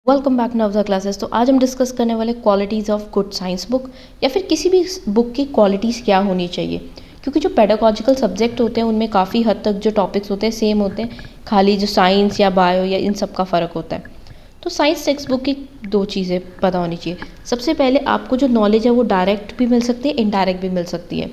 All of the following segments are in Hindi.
Welcome back नवजा classes. तो आज हम डिस्कस करने वाले qualities of good science book या फिर किसी भी बुक की क्वालिटीज़ क्या होनी चाहिए। क्योंकि जो पेडागॉजिकल सब्जेक्ट होते हैं उनमें काफ़ी हद तक जो टॉपिक्स होते हैं सेम होते हैं, खाली जो साइंस या बायो या इन सब का फ़र्क होता है। तो साइंस टेक्स्ट बुक की दो चीज़ें पता होनी चाहिए। सबसे पहले आपको जो नॉलेज है वो डायरेक्ट भी मिल सकती है, इनडायरेक्ट भी मिल सकती है।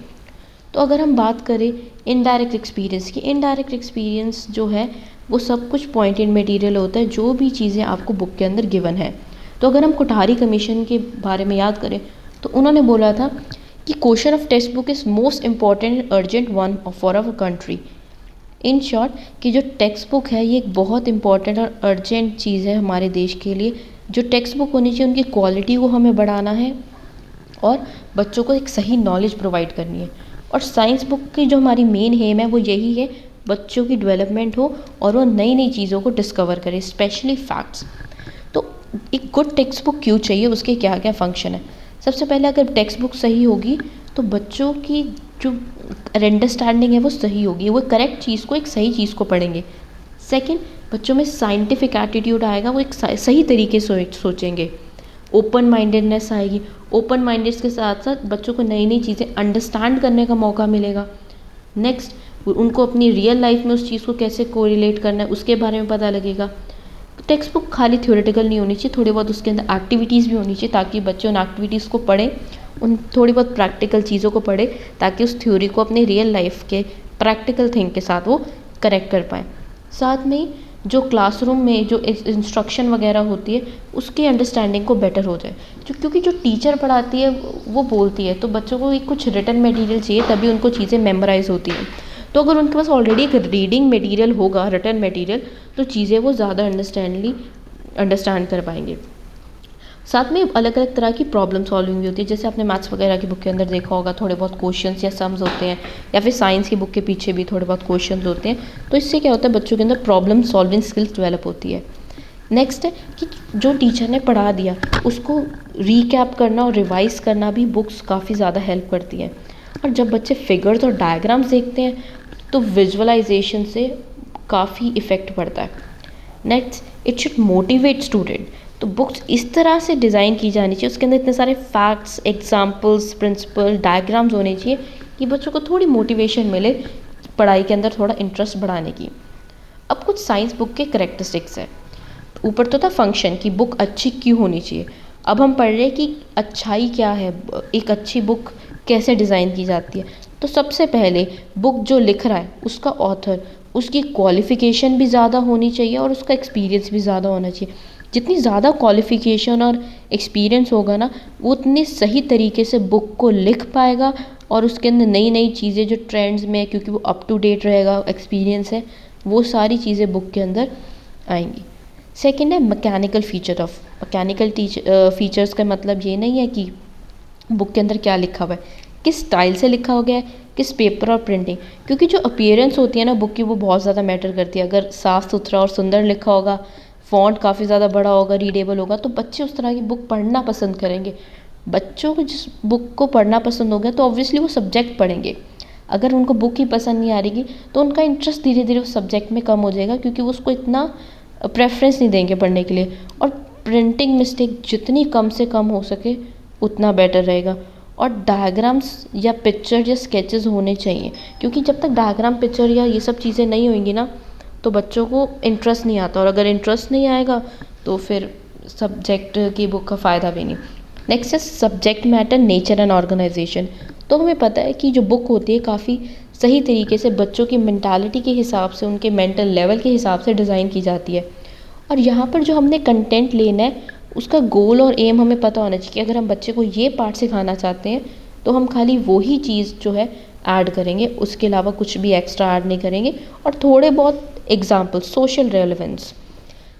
तो अगर हम बात करें इनडायरेक्ट एक्सपीरियंस की, इनडायरेक्ट एक्सपीरियंस जो है वो सब कुछ पॉइंटेड मटेरियल होता है, जो भी चीज़ें आपको बुक के अंदर गिवन है। तो अगर हम कोठारी कमीशन के बारे में याद करें तो उन्होंने बोला था कि question of text book is most important and urgent one for our country. In short कि जो टेक्स्ट बुक है ये एक बहुत इंपॉर्टेंट और अर्जेंट चीज़ है हमारे देश के लिए। जो टेक्स्ट बुक होनी चाहिए उनकी क्वालिटी को हमें बढ़ाना है और बच्चों को एक सही नॉलेज प्रोवाइड करनी है। और साइंस बुक की जो हमारी मेन एम है वो यही है, बच्चों की डेवलपमेंट हो और वो नई नई चीज़ों को डिस्कवर करें, स्पेशली फैक्ट्स। तो एक गुड टेक्स्ट बुक क्यों चाहिए, उसके क्या क्या फंक्शन है। सबसे पहले अगर टेक्स्ट बुक सही होगी तो बच्चों की जो अंडरस्टैंडिंग है वो सही होगी, वो करेक्ट चीज़ को, एक सही चीज़ को पढ़ेंगे। सेकंड, बच्चों में साइंटिफिक एटीट्यूड आएगा, वो एक सही तरीके से सोचेंगे। ओपन माइंडेडनेस आएगी। ओपन माइंडेड के साथ साथ बच्चों को नई नई चीज़ें अंडरस्टैंड करने का मौका मिलेगा। नेक्स्ट, उनको अपनी रियल लाइफ में उस चीज़ को कैसे कोरिलेट करना है उसके बारे में पता लगेगा। टेक्स्ट बुक खाली थ्योरेटिकल नहीं होनी चाहिए, थोड़ी बहुत उसके अंदर एक्टिविटीज़ भी होनी चाहिए ताकि बच्चे उन एक्टिविटीज़ को पढ़ें, उन थोड़ी बहुत प्रैक्टिकल चीज़ों को पढ़े ताकि उस थ्योरी को अपने रियल लाइफ के प्रैक्टिकल थिंग के साथ वो करेक्ट कर पाएँ। साथ में जो क्लासरूम में जो इंस्ट्रक्शन वगैरह होती है उसकी अंडरस्टैंडिंग को बेटर हो जाए। क्योंकि जो टीचर पढ़ाती है वो बोलती है, तो बच्चों को एक कुछ रिटन मटेरियल चाहिए तभी उनको चीज़ें मेमोराइज होती हैं। तो अगर उनके पास ऑलरेडी एक रीडिंग मटेरियल होगा, रिटन मटेरियल, तो चीज़ें वो ज़्यादा अंडरस्टैंड कर पाएंगे। साथ में अलग अलग तरह की प्रॉब्लम सॉल्विंग भी होती है, जैसे आपने मैथ्स वगैरह की बुक के अंदर देखा होगा, थोड़े बहुत क्वेश्चंस या सम्स होते हैं, या फिर साइंस की बुक के पीछे भी थोड़े बहुत क्वेश्चंस होते हैं। तो इससे क्या होता है, बच्चों के अंदर प्रॉब्लम सॉल्विंग स्किल्स डेवलप होती है। नेक्स्ट है कि जो टीचर ने पढ़ा दिया उसको रीकैप करना और रिवाइज करना भी बुक्स काफ़ी ज़्यादा हेल्प करती हैं। और जब बच्चे फिगर्स और डायग्राम्स देखते हैं तो विजुअलाइजेशन से काफ़ी इफ़ेक्ट पड़ता है। Next, it should motivate student. तो बुक्स इस तरह से डिज़ाइन की जानी चाहिए, उसके अंदर इतने सारे फैक्ट्स, एग्जाम्पल्स, प्रिंसिपल, डायग्राम्स होने चाहिए कि बच्चों को थोड़ी मोटिवेशन मिले पढ़ाई के अंदर थोड़ा इंटरेस्ट बढ़ाने की। अब कुछ साइंस बुक के करेक्टरिस्टिक्स हैं। ऊपर तो था फंक्शन कि बुक अच्छी क्यों होनी चाहिए, अब हम पढ़ रहे हैं कि अच्छाई क्या है, एक अच्छी बुक कैसे डिज़ाइन की जाती है। तो सबसे पहले बुक जो लिख रहा है उसका ऑथर, उसकी क्वालिफ़िकेशन भी ज़्यादा होनी चाहिए और उसका एक्सपीरियंस भी ज़्यादा होना चाहिए। जितनी ज़्यादा क्वालिफ़िकेशन और एक्सपीरियंस होगा ना, वो उतनी सही तरीके से बुक को लिख पाएगा और उसके अंदर नई नई चीज़ें जो ट्रेंड्स में, क्योंकि वो अप टू डेट रहेगा, एक्सपीरियंस है, वो सारी चीज़ें बुक के अंदर आएंगी। सेकेंड है mechanical feature of mechanical features का मतलब ये नहीं है कि बुक के अंदर क्या लिखा हुआ है, किस स्टाइल से लिखा हो गया है, किस पेपर और प्रिंटिंग। क्योंकि जो अपीयरेंस होती है ना बुक की, वो बहुत ज़्यादा मैटर करती है। अगर साफ़ सुथरा और सुंदर लिखा होगा, फ़ॉन्ट काफ़ी ज़्यादा बड़ा होगा, रीडेबल होगा, तो बच्चे उस तरह की बुक पढ़ना पसंद करेंगे। बच्चों को जिस बुक को पढ़ना पसंद हो गया तो ऑब्वियसली वो सब्जेक्ट पढ़ेंगे। अगर उनको बुक ही पसंद नहीं आ रही तो उनका इंटरेस्ट धीरे धीरे उस सब्जेक्ट में कम हो जाएगा, क्योंकि वो उसको इतना प्रेफरेंस नहीं देंगे पढ़ने के लिए। और प्रिंटिंग मिस्टेक जितनी कम से कम हो सके उतना बेटर रहेगा। और डायग्राम्स या पिक्चर या स्केचेस होने चाहिए, क्योंकि जब तक डायग्राम, पिक्चर या ये सब चीज़ें नहीं होंगी ना तो बच्चों को इंटरेस्ट नहीं आता, और अगर इंटरेस्ट नहीं आएगा तो फिर सब्जेक्ट की बुक का फ़ायदा भी नहीं। नेक्स्ट है subject matter, nature and organisation. तो हमें पता है कि जो बुक होती है काफ़ी सही तरीके से बच्चों की मेंटालिटी के हिसाब से, उनके मेंटल लेवल के हिसाब से डिज़ाइन की जाती है। और यहाँ पर जो हमने कंटेंट लेना है उसका गोल और एम हमें पता होना चाहिए कि अगर हम बच्चे को ये पार्ट सिखाना चाहते हैं तो हम खाली वही चीज़ जो है ऐड करेंगे, उसके अलावा कुछ भी एक्स्ट्रा ऐड नहीं करेंगे। और थोड़े बहुत एग्जाम्पल, सोशल रेलेवेंस।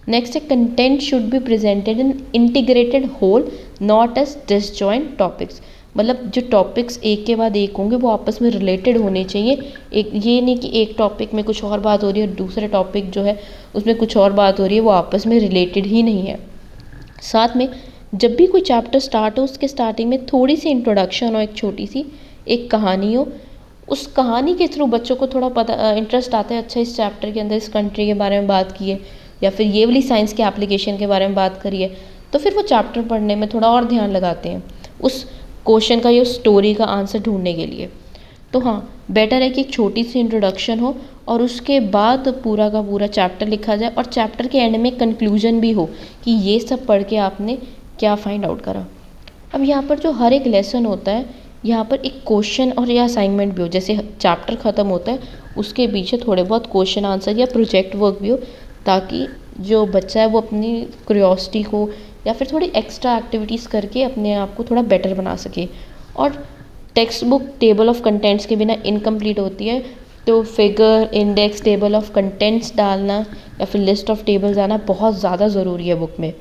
नेक्स्ट है content should be presented in integrated whole, not as disjoint topics. मतलब जो टॉपिक्स एक के बाद एक होंगे वो आपस में रिलेटेड होने चाहिए। एक ये नहीं कि एक टॉपिक में कुछ और बात हो रही है और दूसरे टॉपिक जो है उसमें कुछ और बात हो रही है, वो आपस में रिलेटेड ही नहीं है। साथ में जब भी कोई चैप्टर स्टार्ट हो उसके स्टार्टिंग में थोड़ी सी इंट्रोडक्शन हो, एक छोटी सी एक कहानी हो। उस कहानी के थ्रू बच्चों को थोड़ा पता इंटरेस्ट आता है, अच्छा इस चैप्टर के अंदर इस कंट्री के बारे में बात की है या फिर ये वाली साइंस के एप्लीकेशन के बारे में बात करी है, तो फिर वो चैप्टर पढ़ने में थोड़ा और ध्यान लगाते हैं उस क्वेश्चन का या स्टोरी का आंसर ढूंढने के लिए। तो हाँ, बेटर है कि एक छोटी सी इंट्रोडक्शन हो और उसके बाद पूरा का पूरा चैप्टर लिखा जाए और चैप्टर के एंड में कंक्लूजन भी हो कि ये सब पढ़ के आपने क्या फाइंड आउट करा। अब यहाँ पर जो हर एक लेसन होता है, यहाँ पर एक क्वेश्चन और या असाइनमेंट भी हो, जैसे चैप्टर ख़त्म होता है उसके पीछे थोड़े बहुत क्वेश्चन आंसर या प्रोजेक्ट वर्क भी हो, ताकि जो बच्चा है वो अपनी क्यूरियोसिटी को या फिर थोड़ी एक्स्ट्रा एक्टिविटीज़ करके अपने आप को थोड़ा बेटर बना सके। और text book table of contents के बिना इनकम्प्लीट होती है, तो figure, index, table of contents डालना या फिर लिस्ट ऑफ टेबल्स आना बहुत ज़्यादा ज़रूरी है बुक में।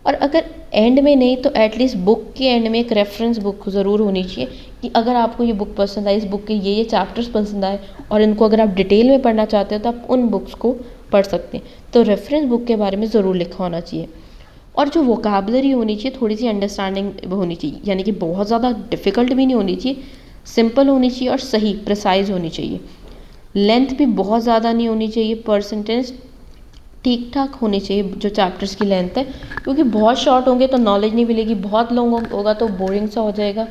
और अगर एंड में नहीं तो एटलीस्ट बुक के एंड में एक रेफरेंस बुक ज़रूर होनी चाहिए कि अगर आपको ये बुक पसंद आई, इस बुक के ये चैप्टर्स पसंद आए और इनको अगर आप डिटेल में पढ़ना चाहते हो तो आप उन बुक्स को पढ़ सकते हैं। तो रेफरेंस बुक के बारे में ज़रूर लिखा होना चाहिए। और जो वोकैबुलरी होनी चाहिए थोड़ी सी अंडरस्टैंडिंग होनी चाहिए, यानी कि बहुत ज़्यादा डिफ़िकल्ट भी नहीं होनी चाहिए, सिंपल होनी चाहिए और सही प्रिसाइज होनी चाहिए। लेंथ भी बहुत ज़्यादा नहीं होनी चाहिए, परसेंटेज ठीक ठाक होनी चाहिए जो चैप्टर्स की लेंथ है, क्योंकि बहुत शॉर्ट होंगे तो नॉलेज नहीं मिलेगी, बहुत लॉन्ग होगा तो बोरिंग सा हो जाएगा।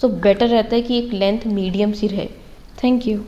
सो बेटर रहता है कि एक लेंथ मीडियम सी रहे। Thank you.